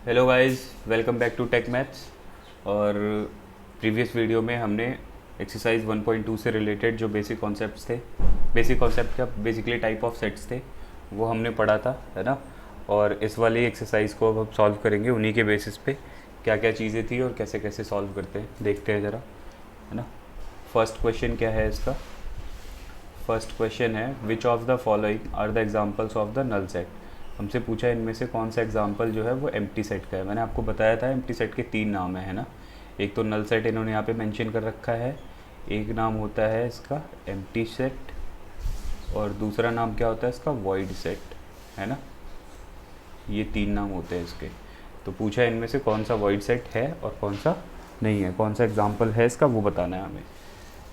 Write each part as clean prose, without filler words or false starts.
Hello guys, welcome back to tech maths. और previous video में हमने एक्सरसाइज 1.2 से रिलेटेड जो बेसिक कॉन्सेप्ट्स थे, बेसिक कॉन्सेप्ट क्या बेसिकली टाइप ऑफ सेट्स थे, वो हमने पढ़ा था, है ना। और इस वाली एक्सरसाइज को अब हम सॉल्व करेंगे उन्हीं के बेसिस पे, क्या क्या चीज़ें थी और कैसे कैसे सॉल्व करते हैं देखते हैं ज़रा, है ना। फर्स्ट क्वेश्चन क्या है इसका? फर्स्ट क्वेश्चन है which of the following are the examples of the null set. हमसे पूछा इनमें से कौन सा एग्जाम्पल जो है वो एम्प्टी सेट का है। मैंने आपको बताया था एम्प्टी सेट के 3 नाम है ना। एक तो नल सेट इन्होंने यहाँ पे मेंशन कर रखा है, एक नाम होता है इसका एम्प्टी सेट, और दूसरा नाम क्या होता है इसका वॉइड सेट, है ना। ये 3 नाम होते हैं इसके। तो पूछा इनमें से कौन सा वॉइड सेट है और कौन सा नहीं है, कौन सा एग्जाम्पल है इसका वो बताना है हमें।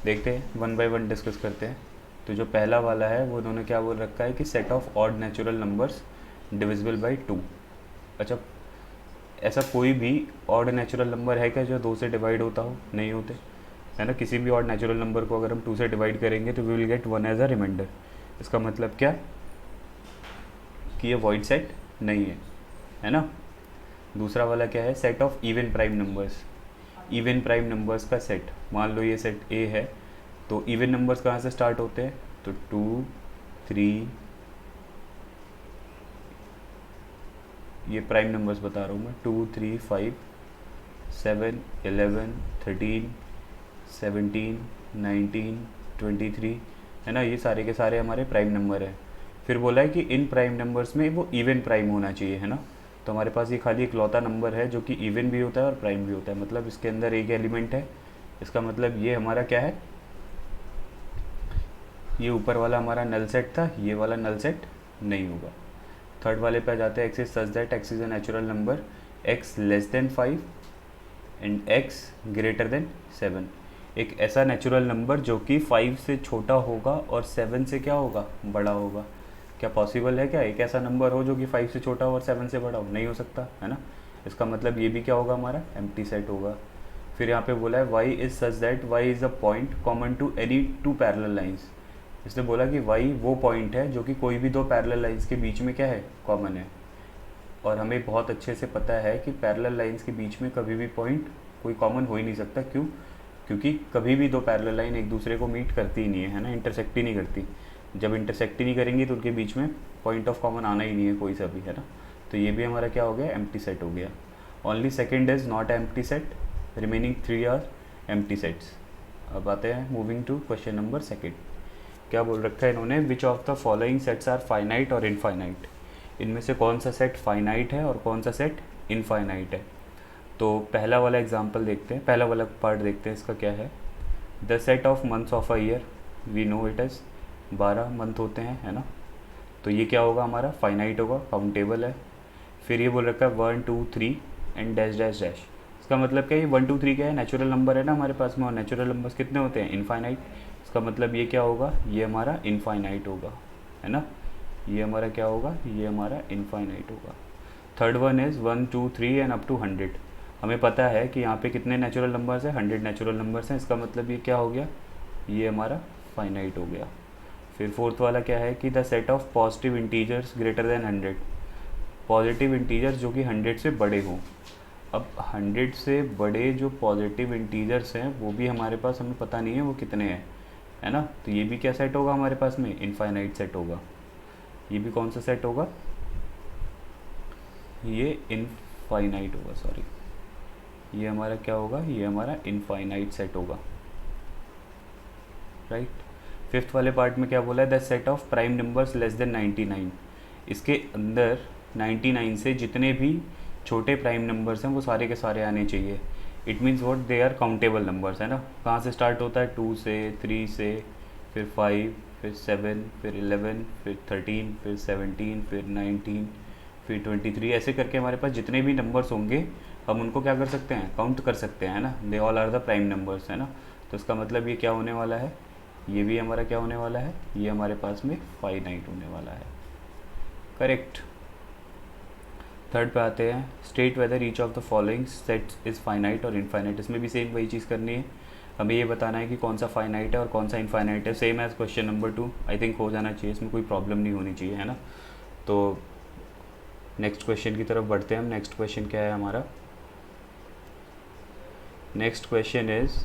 देखते हैं, वन बाय वन डिस्कस करते हैं। तो जो पहला वाला है वो उन्होंने क्या बोल रखा है कि set of odd natural numbers divisible by 2। अच्छा, ऐसा कोई भी ऑड नेचुरल नंबर है क्या जो 2 से डिवाइड होता हो? नहीं होते, है ना। किसी भी ऑड नेचुरल नंबर को अगर हम 2 से डिवाइड करेंगे तो we will get 1 as a reminder. इसका मतलब क्या कि ये वॉइड सेट नहीं है ना। दूसरा वाला क्या है? Set of even prime numbers. Even prime numbers का सेट, मान लो ये सेट ए है, तो इवन नंबर्स कहाँ से स्टार्ट होते हैं? तो 2, 3, ये प्राइम नंबर्स बता रहा हूँ मैं, 2, 3, 5, 7, 11, 13, 17, 19, 23, है ना। ये सारे के सारे हमारे प्राइम नंबर हैं। फिर बोला है कि इन प्राइम नंबर्स में वो इवन प्राइम होना चाहिए, है ना। तो हमारे पास ये खाली इकलौता नंबर है जो कि इवन भी होता है और प्राइम भी होता है, मतलब इसके अंदर एक एलिमेंट है। इसका मतलब ये हमारा क्या है? ये ऊपर वाला हमारा नल सेट था, ये वाला नल सेट नहीं होगा। थर्ड वाले पे आ जाते हैं, x is such that x is a natural number, x less than 5 and x greater than 7। एक ऐसा नेचुरल नंबर जो कि 5 से छोटा होगा और 7 से क्या होगा? बड़ा होगा। क्या पॉसिबल है क्या एक ऐसा नंबर हो जो कि 5 से छोटा हो और 7 से बड़ा हो? नहीं हो सकता, है ना। इसका मतलब ये भी क्या होगा? हमारा एम्प्टी सेट होगा। फिर यहाँ पे बोला है Y is such that Y is a point common to any 2 parallel lines. इसने बोला कि वाई वो पॉइंट है जो कि कोई भी 2 पैरेलल लाइंस के बीच में क्या है? कॉमन है। और हमें बहुत अच्छे से पता है कि पैरेलल लाइंस के बीच में कभी भी पॉइंट कोई कॉमन हो ही नहीं सकता। क्यों? क्योंकि कभी भी 2 पैरेलल लाइन एक दूसरे को मीट करती ही नहीं है ना, इंटरसेक्ट ही नहीं करती। जब इंटरसेक्ट ही नहीं करेंगी तो उनके बीच में पॉइंट ऑफ कॉमन आना ही नहीं है कोई सा भी, है ना। तो ये भी हमारा क्या हो गया? एम्प्टी सेट हो गया। Only second is not empty set, remaining 3 are empty sets. अब आते हैं moving to question number second. क्या बोल रखा है इन्होंने? Which of the following sets are finite और इनफाइनाइट। इनमें से कौन सा सेट फाइनाइट है और कौन सा सेट इनफाइनाइट है। तो पहला वाला एग्जांपल देखते हैं, पहला वाला पार्ट देखते हैं। इसका क्या है? The set of months of a year, we know it is 12 month होते हैं, है ना। तो ये क्या होगा? हमारा फाइनाइट होगा, काउंटेबल है। फिर ये बोल रखा है 1, 2, 3 एंड डैश डैश डैश। इसका मतलब क्या है? ये 1, 2, 3 क्या है? नेचुरल नंबर है ना हमारे पास में, और नेचुरल नंबर्स कितने होते हैं? इनफाइनाइट। इसका मतलब ये क्या होगा? ये हमारा इनफाइनाइट होगा, है ना। ये हमारा क्या होगा? ये हमारा इनफाइनाइट होगा। Third one is 1, 2, 3 and up to 100। हमें पता है कि यहाँ पे कितने नेचुरल नंबर्स हैं? 100 नेचुरल नंबर्स हैं। इसका मतलब ये क्या हो गया? ये हमारा फाइनाइट हो गया। फिर फोर्थ वाला क्या है कि the set of positive integers greater than 100। Positive integers जो कि 100 से बड़े हों। अब 100 से बड़े जो पॉजिटिव इंटीजर्स हैं वो भी हमारे पास, हमें पता नहीं है वो कितने हैं, है ना। तो ये भी क्या सेट होगा हमारे पास में? इनफाइनाइट सेट होगा। ये भी कौन सा सेट होगा? ये इनफाइनाइट होगा, सॉरी। ये हमारा क्या होगा? ये हमारा इनफाइनाइट सेट होगा, राइट। फिफ्थ वाले पार्ट में क्या बोला है? The set of prime numbers less than 99। इसके अंदर 99 से जितने भी छोटे प्राइम नंबर्स हैं वो सारे के सारे आने चाहिए। It means what? They are countable numbers, है ना। कहाँ से स्टार्ट होता है? 2 से, 3 से, फिर 5, फिर 7, फिर 11, फिर 13, फिर 17, फिर 19, फिर 23, ऐसे करके हमारे पास जितने भी नंबर्स होंगे हम उनको क्या कर सकते हैं? काउंट कर सकते हैं, है ना। They all are the prime numbers, है ना। तो इसका मतलब ये क्या होने वाला है? ये भी हमारा क्या होने वाला है? ये हमारे पास में फाइनाइट होने वाला है, करेक्ट। थर्ड पे आते हैं, state whether each of the following sets is finite और इनफाइनाइट। इसमें भी सेम वही चीज़ करनी है, हमें ये बताना है कि कौन सा फाइनाइट है और कौन सा इनफाइनाइट है। Same as question number 2 I think हो जाना चाहिए, इसमें कोई प्रॉब्लम नहीं होनी चाहिए, है ना। तो नेक्स्ट क्वेश्चन की तरफ बढ़ते हैं हम। नेक्स्ट क्वेश्चन क्या है हमारा? Next question is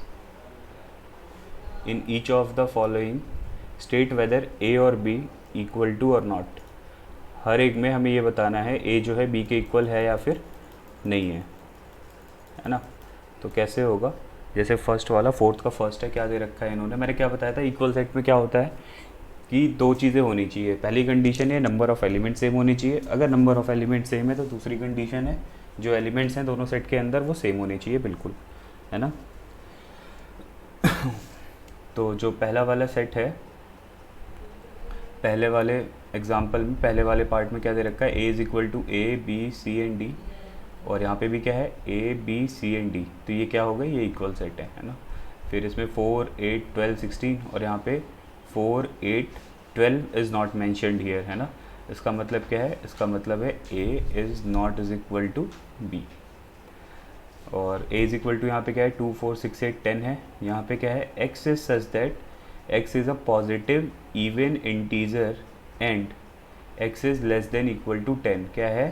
in each of the following state whether A और बी इक्वल टू और नॉट। हर एक में हमें ये बताना है ए जो है बी के इक्वल है या फिर नहीं है ना। तो कैसे होगा? जैसे फर्स्ट वाला, फोर्थ का फर्स्ट है, क्या दे रखा है इन्होंने, मैंने क्या बताया था, इक्वल सेट में क्या होता है कि दो चीज़ें होनी चाहिए। पहली कंडीशन है नंबर ऑफ़ एलिमेंट सेम होनी चाहिए। अगर नंबर ऑफ़ एलिमेंट सेम है तो दूसरी कंडीशन है जो एलिमेंट्स हैं दोनों सेट के अंदर वो सेम होने चाहिए, बिल्कुल, है ना। तो जो पहला वाला सेट है, पहले वाले एग्जाम्पल में, पहले वाले पार्ट में क्या दे रखा है, A is equal to A B C and D, और यहाँ पे भी क्या है, A B C and D. तो ये क्या होगा, ये इक्वल सेट है ना। फिर इसमें 4 8 12 16 और यहाँ पे 4 8 12 इज़ नॉट मैंशनड हियर, है ना। इसका मतलब क्या है? इसका मतलब है A is not is equal to B. और ए इज़ इक्वल टू यहाँ पे क्या है, 2 4 6 8 10 है। यहाँ पे क्या है, X is such that X is a positive even integer and X is less than equal to 10। क्या है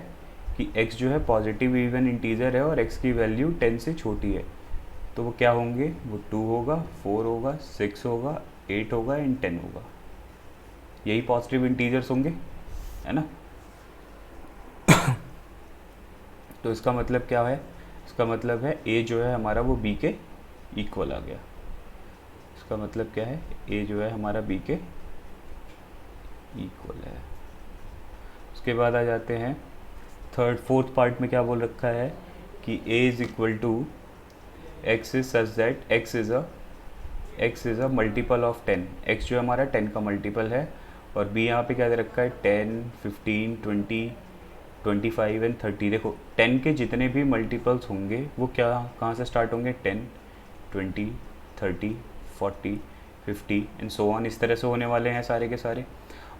कि x जो है पॉजिटिव इवन इंटीजर है और x की वैल्यू 10 से छोटी है। तो वो क्या होंगे, वो 2 होगा, 4 होगा, 6 होगा, 8 होगा एंड 10 होगा। यही पॉजिटिव इंटीजर्स होंगे, है ना। तो इसका मतलब क्या है? इसका मतलब है a जो है हमारा वो b के इक्वल आ गया। इसका मतलब क्या है, a जो है हमारा b के इक्वल है। उसके बाद आ जाते हैं थर्ड फोर्थ पार्ट में, क्या बोल रखा है कि a is equal to X is such that X is a multiple of 10। x जो हमारा 10 का मल्टीपल है, और b यहाँ पे क्या दे रखा है, 10 15 20 25 एंड 30। देखो 10 के जितने भी मल्टीपल्स होंगे वो क्या, कहाँ से स्टार्ट होंगे, 10 20 30 40 50 एंड सो ऑन, इस तरह से होने वाले हैं सारे के सारे।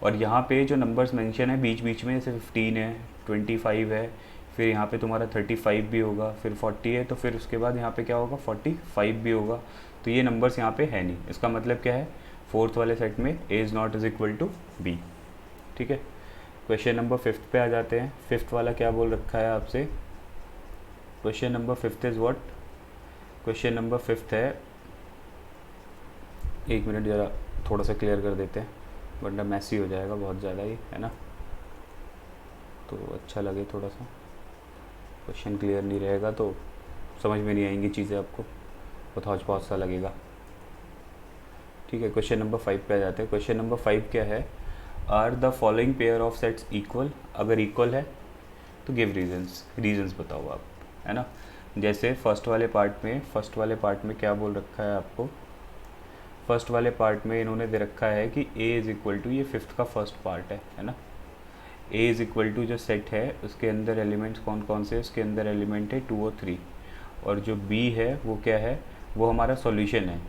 और यहाँ पे जो नंबर्स मेंशन है बीच बीच में, जैसे 15 है, 25 है, फिर यहाँ पे तुम्हारा 35 भी होगा, फिर 40 है, तो फिर उसके बाद यहाँ पे क्या होगा, 45 भी होगा। तो ये नंबर्स यहाँ पे है नहीं। इसका मतलब क्या है, फोर्थ वाले सेट में A is not is equal to B. ठीक है। क्वेश्चन नंबर 5 पे आ जाते हैं। फिफ्थ वाला क्या बोल रखा है आपसे, question number 5 is what, question number 5 है, एक मिनट ज़रा थोड़ा सा क्लियर कर देते हैं वरना मैसी हो जाएगा बहुत ज़्यादा ही, है ना। तो अच्छा लगे थोड़ा सा, क्वेश्चन क्लियर नहीं रहेगा तो समझ में नहीं आएंगी चीज़ें आपको, बहुत हौच पौच सा लगेगा। ठीक है, क्वेश्चन नंबर 5 पे आ जाते हैं। क्वेश्चन नंबर 5 क्या है, are the following pair of sets equal. अगर इक्वल है तो गिव रीजंस बताओ आप, है ना। जैसे फर्स्ट वाले पार्ट में क्या बोल रखा है आपको, फर्स्ट वाले पार्ट में इन्होंने दे रखा है कि a इज़ इक्वल टू, ये फिफ्थ का फर्स्ट पार्ट है ना। a इज़ इक्वल टू जो सेट है उसके अंदर एलिमेंट्स कौन कौन से, उसके अंदर एलिमेंट है 2 और 3, और जो b है वो क्या है, वो हमारा सॉल्यूशन है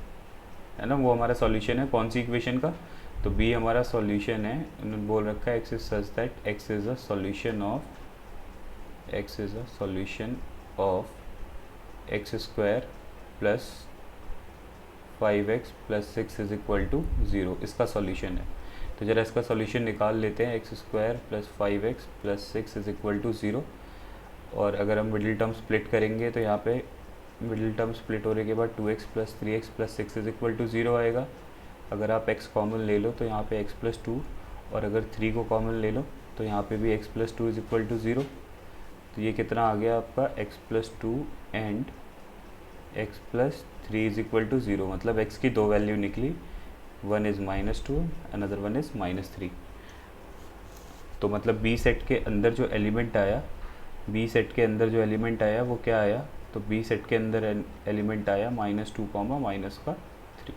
ना। वो हमारा सॉल्यूशन है कौन सी इक्वेशन का, तो b हमारा सॉल्यूशन है। उन्होंने बोल रखा है X is such that X is a solution of X square plus 5x plus 6 is equal to 0, इसका सॉल्यूशन है। तो ज़रा इसका सॉल्यूशन निकाल लेते हैं, X square plus 5x plus 6 is equal to 0। और अगर हम मिडिल टर्म स्प्लिट करेंगे तो यहाँ पे मिडिल टर्म स्प्लिट होने के बाद 2x plus 3x plus 6 is equal to 0 आएगा। अगर आप x कॉमन ले लो तो यहाँ पे x प्लस 2, और अगर 3 को कॉमन ले लो तो यहाँ पे भी x plus 2 is equal to 0। तो ये कितना आ गया आपका, x plus 2 and x plus 3 is equal to 0। मतलब x की दो वैल्यू निकली, one is -2 another one is -3। तो मतलब b सेट के अंदर जो एलिमेंट आया, वो क्या आया, तो b सेट के अंदर एलिमेंट आया -2 -3।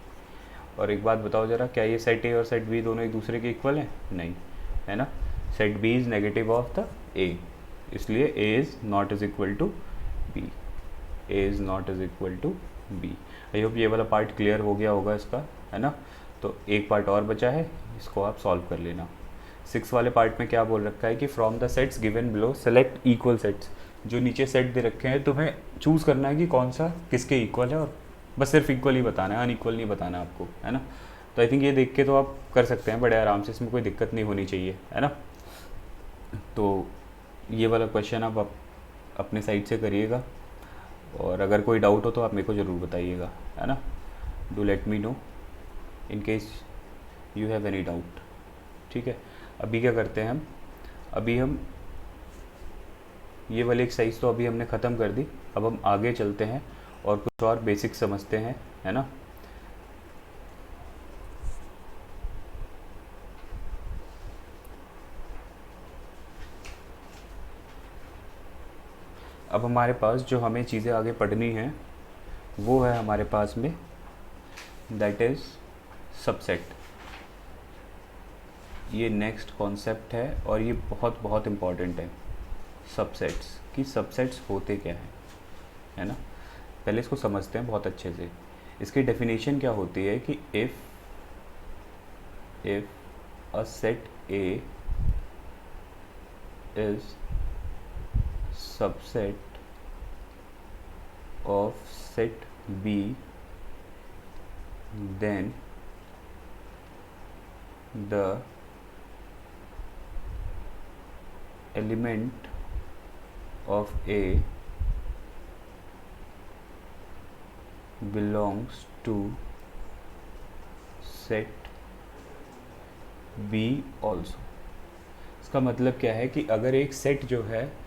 और एक बात बताओ ज़रा, क्या ये सेट a और सेट b दोनों एक दूसरे के इक्वल हैं? नहीं, है ना। Set b is negative of the a, इसलिए a is not is equal to b, a is not is equal to b। I hope ये वाला पार्ट क्लियर हो गया होगा इसका, है ना। तो एक पार्ट और बचा है, इसको आप सॉल्व कर लेना। 6 वाले पार्ट में क्या बोल रखा है कि from the sets given below select equal sets. जो नीचे सेट दे रखे हैं तुम्हें चूज़ करना है कि कौन सा किसके इक्वल है, और बस सिर्फ इक्वल ही बताना है, अनइक्वल नहीं बताना आपको, है ना। तो आई थिंक ये देख के तो आप कर सकते हैं बड़े आराम से, इसमें कोई दिक्कत नहीं होनी चाहिए, है ना। तो ये वाला क्वेश्चन आप अपने साइड से करिएगा, और अगर कोई डाउट हो तो आप मेरे को ज़रूर बताइएगा, है ना। Do let me know in case you have any doubt. ठीक है, अभी क्या करते हैं हम, अभी हम ये वाली एक्सरसाइज तो अभी हमने ख़त्म कर दी, अब हम आगे चलते हैं और कुछ और बेसिक समझते हैं, है ना। अब हमारे पास जो हमें चीज़ें आगे पढ़नी हैं वो है हमारे पास में, दैट इज़ सबसेट। ये नेक्स्ट कॉन्सेप्ट है और ये बहुत बहुत इम्पॉर्टेंट है, सबसेट्स कि सबसेट्स होते क्या हैं, है ना। पहले इसको समझते हैं बहुत अच्छे से। इसकी डेफिनेशन क्या होती है कि if a set A is subset of set B, then the element of A belongs to set B also। इसका मतलब क्या है कि अगर एक सेट जो है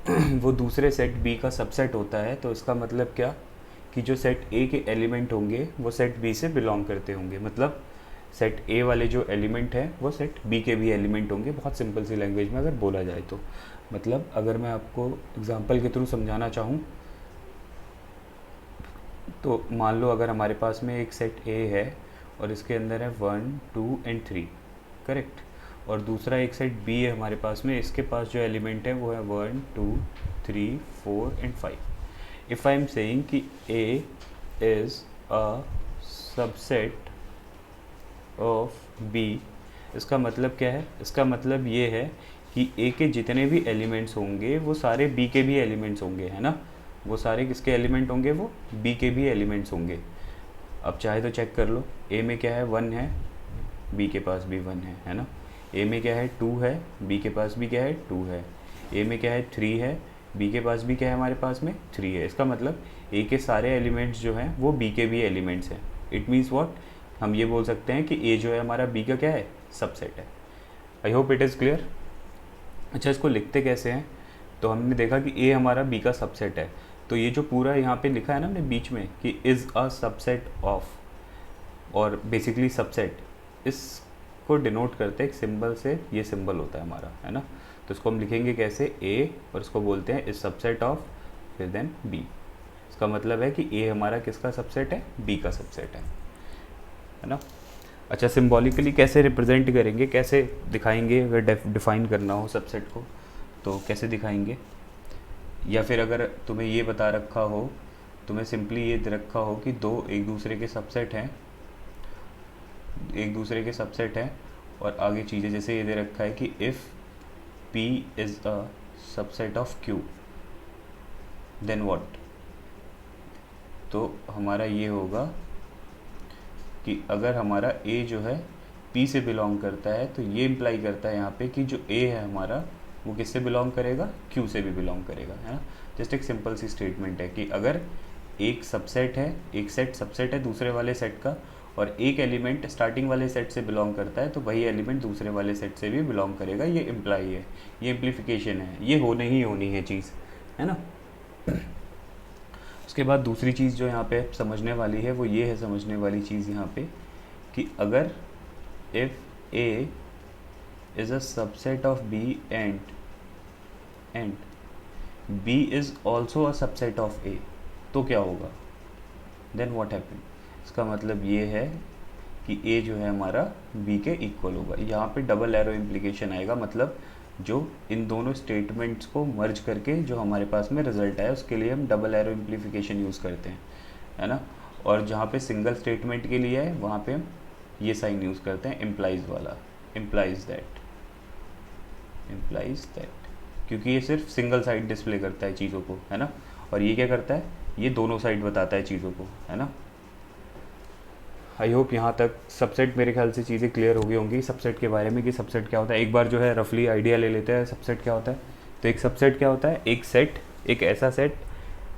वो दूसरे सेट बी का सबसेट होता है, तो इसका मतलब क्या कि जो सेट ए के एलिमेंट होंगे वो सेट बी से बिलोंग करते होंगे। मतलब सेट ए वाले जो एलिमेंट हैं वो सेट बी के भी एलिमेंट होंगे, बहुत सिंपल सी लैंग्वेज में अगर बोला जाए तो। मतलब अगर मैं आपको एग्जांपल के थ्रू समझाना चाहूँ तो मान लो अगर हमारे पास में एक सेट ए है और इसके अंदर है 1 2 एंड 3, करेक्ट, और दूसरा एक सेट बी है हमारे पास में, इसके पास जो एलिमेंट है वो है 1 2 3 4 and 5। If I am saying कि A is a subset of B, इसका मतलब क्या है, इसका मतलब ये है कि ए के जितने भी एलिमेंट्स होंगे वो सारे बी के भी एलिमेंट्स होंगे, है ना। वो सारे किसके एलिमेंट होंगे, वो बी के भी एलिमेंट्स होंगे। अब चाहे तो चेक कर लो, ए में क्या है 1 है, बी के पास भी 1 है ना। ए में क्या है 2 है, बी के पास भी क्या है 2 है। ए में क्या है 3 है, बी के पास भी क्या है हमारे पास में 3 है। इसका मतलब ए के सारे एलिमेंट्स जो हैं वो बी के भी एलिमेंट्स हैं। इट मीन्स व्हाट, हम ये बोल सकते हैं कि ए जो है हमारा बी का क्या है, सबसेट है। I hope it is clear. अच्छा, इसको लिखते कैसे हैं, तो हमने देखा कि ए हमारा बी का सबसेट है, तो ये जो पूरा यहाँ पे लिखा है ना हमने बीच में कि इज़ अ सबसेट ऑफ, और बेसिकली सबसेट, इसको डिनोट करते हैं एक सिंबल से, ये सिंबल होता है हमारा, है ना। तो इसको हम लिखेंगे कैसे, ए, और इसको बोलते हैं इज सबसेट ऑफ, फिर देन बी। इसका मतलब है कि ए हमारा किसका सबसेट है, बी का सबसेट है ना। अच्छा, सिंबॉलिकली कैसे रिप्रेजेंट करेंगे, कैसे दिखाएंगे, अगर डिफाइन करना हो सबसेट को तो कैसे दिखाएंगे। या फिर अगर तुम्हें ये बता रखा हो, तुम्हें सिंपली ये दे रखा हो कि दो एक दूसरे के सबसेट हैं, एक दूसरे के सबसेट हैं, और आगे चीज़ें जैसे ये दे रखा है कि if P is a subset of Q then what, तो हमारा ये होगा कि अगर हमारा A जो है P से बिलोंग करता है, तो ये इम्प्लाई करता है यहाँ पे कि जो A है हमारा वो किससे बिलोंग करेगा, Q से भी बिलोंग करेगा, है ना। जस्ट एक सिंपल सी स्टेटमेंट है कि अगर एक सबसेट है, एक सेट सबसेट है दूसरे वाले सेट का, और एक एलिमेंट स्टार्टिंग वाले सेट से बिलोंग करता है, तो वही एलिमेंट दूसरे वाले सेट से भी बिलोंग करेगा। ये इम्प्लाई है, ये इम्प्लीफिकेशन है, ये होने ही होनी है चीज़, है ना। उसके बाद दूसरी चीज़ जो यहाँ पे समझने वाली है वो ये है, समझने वाली चीज़ यहाँ पे कि अगर if A is a subset of B and B is also a subset of A, तो क्या होगा, देन व्हाट हैपन। इसका मतलब ये है कि ए जो है हमारा बी के इक्वल होगा। यहाँ पे डबल एरो इम्प्लीकेशन आएगा, मतलब जो इन दोनों स्टेटमेंट्स को मर्ज करके जो हमारे पास में रिजल्ट आया उसके लिए हम डबल एरो इम्प्लीफिकेशन यूज़ करते हैं, है ना। और जहाँ पे सिंगल स्टेटमेंट के लिए है वहाँ पे हम ये साइन यूज़ करते हैं, इम्प्लाइज वाला, इम्प्लाइज दैट, क्योंकि ये सिर्फ सिंगल साइड डिस्प्ले करता है चीज़ों को, है ना। और ये क्या करता है, ये दोनों साइड बताता है चीज़ों को, है ना। आई होप यहाँ तक सबसेट मेरे ख्याल से चीज़ें क्लियर हो गई होंगी सबसेट के बारे में कि सबसेट क्या होता है। एक बार जो है रफली आइडिया ले लेते हैं सबसेट क्या होता है। तो एक सबसेट क्या होता है, एक सेट, एक ऐसा सेट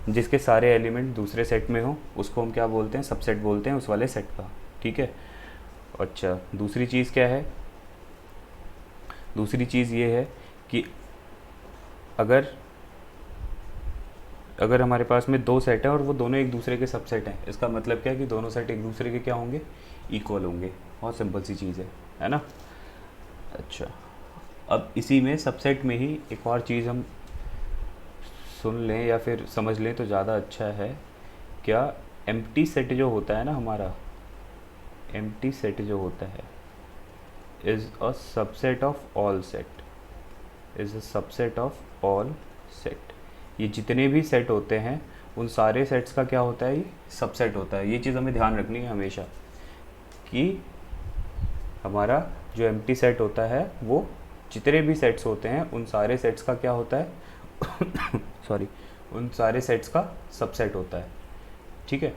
जिसके सारे एलिमेंट दूसरे सेट में हो, उसको हम क्या बोलते हैं, सबसेट बोलते हैं उस वाले सेट का। ठीक है। अच्छा, दूसरी चीज़ क्या है, दूसरी चीज़ ये है कि अगर अगर हमारे पास में दो सेट हैं और वो दोनों एक दूसरे के सबसेट हैं, इसका मतलब क्या है कि दोनों सेट एक दूसरे के क्या होंगे, इक्वल होंगे। बहुत सिंपल सी चीज़ है ना। अच्छा, अब इसी में सबसेट में ही एक और चीज़ हम सुन लें या फिर समझ लें तो ज़्यादा अच्छा है। क्या एम्प्टी सेट जो होता है ना हमारा, एम्प्टी सेट जो होता है is a subset of all set, is a subset of all set. ये जितने भी सेट होते हैं उन सारे सेट्स का क्या होता है, ये सबसेट होता है। ये चीज़ हमें ध्यान रखनी है हमेशा कि हमारा जो एम्प्टी सेट होता है वो जितने भी सेट्स होते हैं उन सारे सेट्स का क्या होता है सॉरी, उन सारे सेट्स का सबसेट होता है। ठीक है।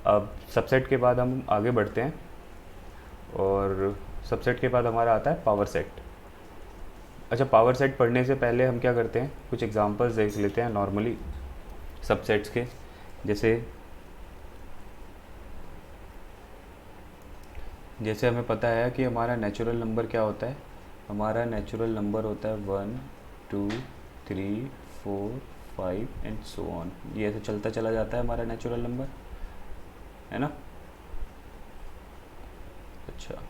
अब सबसेट के बाद हम आगे बढ़ते हैं और सबसेट के बाद हमारा आता है पावर सेट। अच्छा, पावर सेट पढ़ने से पहले हम क्या करते हैं, कुछ एग्जांपल्स देख लेते हैं नॉर्मली सबसेट्स के। जैसे हमें पता है कि हमारा नेचुरल नंबर क्या होता है, हमारा नेचुरल नंबर होता है 1 2 3 4 5 एंड सो ऑन। ये ऐसे चलता चला जाता है हमारा नेचुरल नंबर, है ना। अच्छा,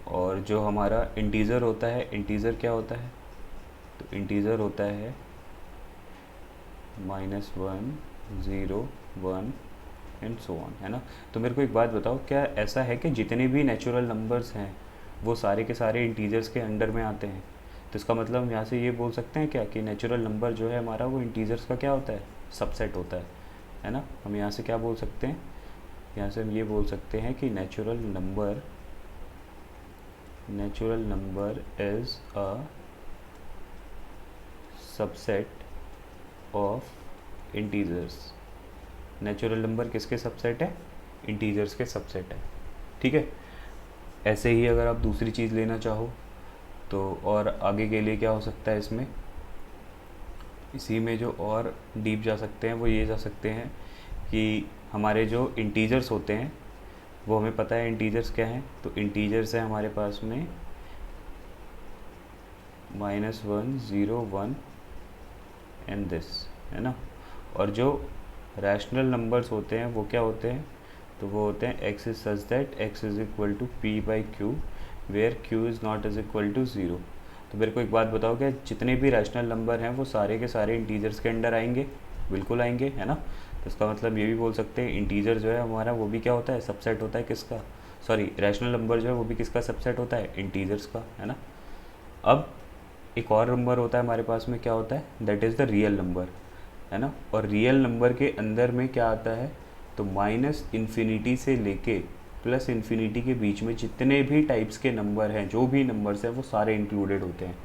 और जो हमारा इंटीज़र होता है, इंटीज़र क्या होता है, तो इंटीज़र होता है -1 0 1 एंड सो ऑन, है ना। तो मेरे को एक बात बताओ, क्या ऐसा है कि जितने भी नेचुरल नंबर्स हैं वो सारे के सारे इंटीजर्स के अंडर में आते हैं? तो इसका मतलब हम यहाँ से ये बोल सकते हैं क्या कि नेचुरल नंबर जो है हमारा वो इंटीजर्स का क्या होता है, सबसेट होता है ना। हम यहाँ से क्या बोल सकते हैं, यहाँ से हम ये बोल सकते हैं कि natural number is a subset of integers. Natural number किसके सबसेट है, इंटीजर्स के सबसेट है। ठीक है। ऐसे ही अगर आप दूसरी चीज़ लेना चाहो तो और आगे के लिए क्या हो सकता है इसमें, इसी में जो और डीप जा सकते हैं वो ये जा सकते हैं कि हमारे जो इंटीजर्स होते हैं वो हमें पता है इंटीजर्स क्या हैं, तो इंटीजर्स है हमारे पास में -1 0 1 एंड दिस, है ना। और जो रैशनल नंबर्स होते हैं वो क्या होते हैं, तो वो होते हैं x is such that x is equal to p by Q where q is not is equal to 0। तो मेरे को एक बात बताओ, क्या जितने भी रैशनल नंबर हैं वो सारे के सारे इंटीजर्स के अंडर आएंगे? बिल्कुल आएंगे, है ना। तो इसका मतलब ये भी बोल सकते हैं इंटीजर जो है हमारा वो भी क्या होता है, सबसेट होता है किसका, सॉरी रैशनल नंबर जो है वो भी किसका सबसेट होता है, इंटीजर्स का, है ना। अब एक और नंबर होता है हमारे पास में, क्या होता है, that is the real number, है ना। और रियल नंबर के अंदर में क्या आता है, तो -इन्फिनिटी से लेके +इन्फिनिटी के बीच में जितने भी टाइप्स के नंबर हैं, जो भी नंबर्स हैं वो सारे इंक्लूडेड होते हैं,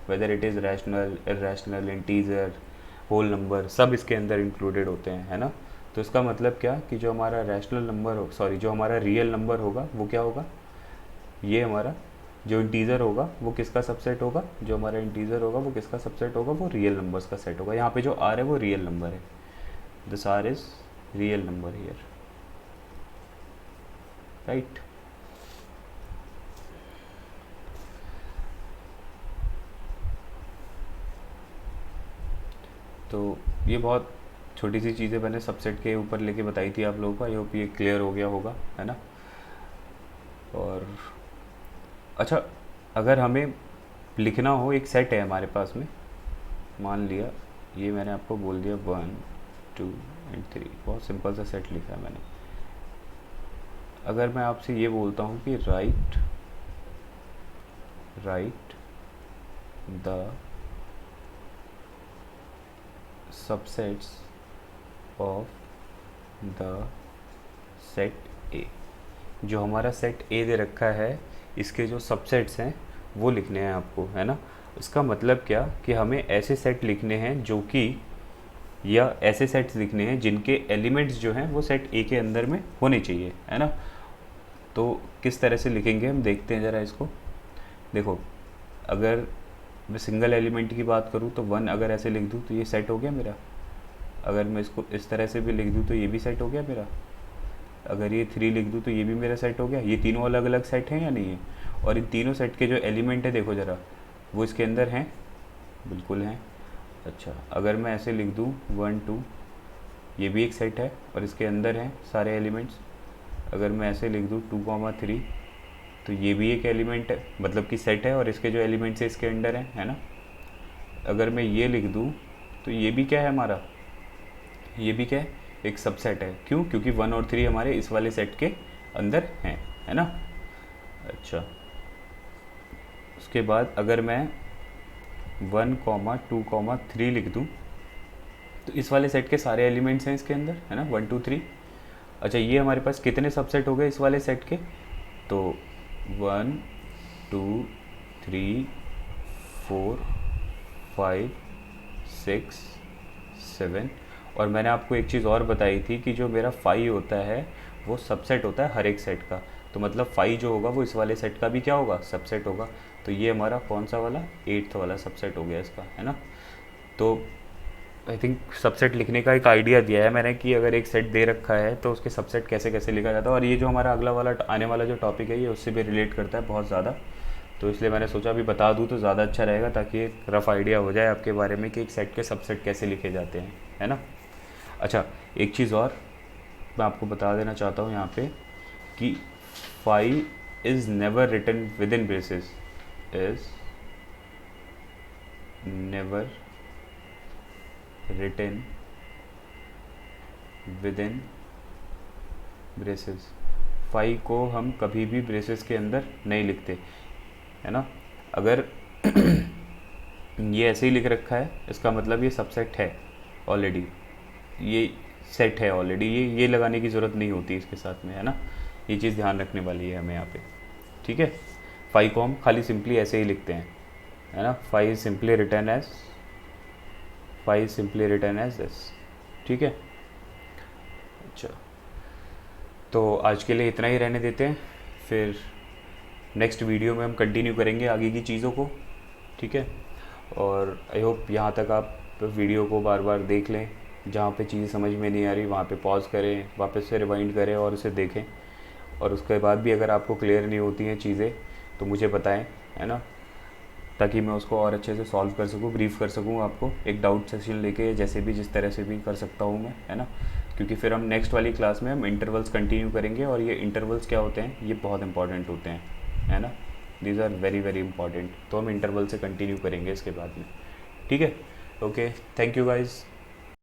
whether it is rational, irrational, integer, whole number, सब इसके अंदर इंक्लूडेड होते हैं, है ना। तो इसका मतलब क्या कि जो हमारा रैशनल नंबर हो, सॉरी जो हमारा रियल नंबर होगा वो क्या होगा, ये हमारा जो इंटीजर होगा वो किसका सबसेट होगा, जो हमारा इंटीजर होगा वो किसका सबसेट होगा, वो रियल नंबर्स का सेट होगा। यहाँ पे जो आर है वो रियल नंबर है, this R is real number here, right. तो ये बहुत छोटी सी चीज़ें मैंने सबसेट के ऊपर लेके बताई थी आप लोगों को, आई होप ये क्लियर हो गया होगा, है ना। और अच्छा, अगर हमें लिखना हो, एक सेट है हमारे पास में, मान लिया ये मैंने आपको बोल दिया 1 2 एंड 3, बहुत सिंपल सा सेट लिखा है मैंने। अगर मैं आपसे ये बोलता हूँ कि right the subsets of the set ए, जो हमारा सेट ए दे रखा है इसके जो सबसेट्स हैं वो लिखने हैं आपको, है ना। इसका मतलब क्या कि हमें ऐसे सेट लिखने हैं जो कि, या ऐसे सेट्स लिखने हैं जिनके एलिमेंट्स जो हैं वो सेट ए के अंदर में होने चाहिए, है ना। तो किस तरह से लिखेंगे हम देखते हैं ज़रा इसको। देखो, अगर मैं सिंगल एलिमेंट की बात करूँ तो 1 अगर ऐसे लिख दूँ तो ये सेट हो गया मेरा। अगर मैं इसको इस तरह से भी लिख दूँ तो ये भी सेट हो गया मेरा। अगर ये 3 लिख दूँ तो ये भी मेरा सेट हो गया। ये तीनों अलग अलग सेट हैं या नहीं है? और इन तीनों सेट के जो एलिमेंट है देखो ज़रा, वो इसके अंदर हैं, बिल्कुल हैं। अच्छा, अगर मैं ऐसे लिख दूँ 1 2, ये भी एक सेट है और इसके अंदर हैं सारे एलिमेंट्स। अगर मैं ऐसे लिख दूँ 2 3, तो ये भी एक एलिमेंट है, मतलब कि सेट है और इसके जो एलिमेंट्स है इसके अंडर हैं, है ना। अगर मैं ये लिख दूँ तो ये भी क्या है हमारा, ये भी क्या है, एक सबसेट है। क्यों? क्योंकि 1 और 3 हमारे इस वाले सेट के अंदर हैं, है ना। अच्छा, उसके बाद अगर मैं 1 2 3 लिख दूँ तो इस वाले सेट के सारे एलिमेंट्स हैं इसके अंदर, है ना, 1 2 3। अच्छा, ये हमारे पास कितने सबसेट हो गए इस वाले सेट के? तो 1 2 3 4 5 6 7। और मैंने आपको एक चीज़ और बताई थी कि जो मेरा 5 होता है वो सबसेट होता है हर एक सेट का। तो मतलब 5 जो होगा वो इस वाले सेट का भी क्या होगा, सबसेट होगा। तो ये हमारा कौन सा वाला, 8th वाला सबसेट हो गया इसका, है ना। तो आई थिंक सबसेट लिखने का एक आइडिया दिया है मैंने कि अगर एक सेट दे रखा है तो उसके सबसेट कैसे कैसे लिखा जाता है। और ये जो हमारा अगला वाला आने वाला जो टॉपिक है ये उससे भी रिलेट करता है बहुत ज़्यादा। तो इसलिए मैंने सोचा अभी बता दूँ तो ज़्यादा अच्छा रहेगा, ताकि एक रफ़ आइडिया हो जाए आपके बारे में कि एक सेट के सबसेट कैसे लिखे जाते हैं, है ना। अच्छा, एक चीज़ और मैं आपको बता देना चाहता हूँ यहाँ पे कि 5 is never written within braces, is never written within braces. 5 को हम कभी भी ब्रेसेस के अंदर नहीं लिखते, है ना। अगर ये ऐसे ही लिख रखा है इसका मतलब ये सबसेट है ऑलरेडी, ये सेट है ऑलरेडी, ये लगाने की ज़रूरत नहीं होती इसके साथ में, है ना। ये चीज़ ध्यान रखने वाली है हमें यहाँ पे, ठीक है। 5 को हम खाली सिंपली ऐसे ही लिखते हैं, है ना। 5 is simply written as, 5 simply written as this, ठीक है। अच्छा, तो आज के लिए इतना ही रहने देते हैं, फिर नेक्स्ट वीडियो में हम कंटिन्यू करेंगे आगे की चीज़ों को, ठीक है। और आई होप यहाँ तक आप वीडियो को बार बार देख लें, जहाँ पे चीज़ें समझ में नहीं आ रही वहाँ पे पॉज करें, वापस से रिवाइंड करें और उसे देखें। और उसके बाद भी अगर आपको क्लियर नहीं होती हैं चीज़ें तो मुझे बताएं, है ना, ताकि मैं उसको और अच्छे से सॉल्व कर सकूँ, ब्रीफ कर सकूँ आपको एक डाउट सेशन लेके, जैसे भी जिस तरह से भी कर सकता हूँ मैं, है ना। क्योंकि फिर हम नेक्स्ट वाली क्लास में हम इंटरवल्स कंटिन्यू करेंगे, और ये इंटरवल्स क्या होते हैं ये बहुत इंपॉर्टेंट होते हैं, है ना। These are very very important. तो हम इंटरवल से कंटिन्यू करेंगे इसके बाद में, ठीक है। Okay, thank you guys.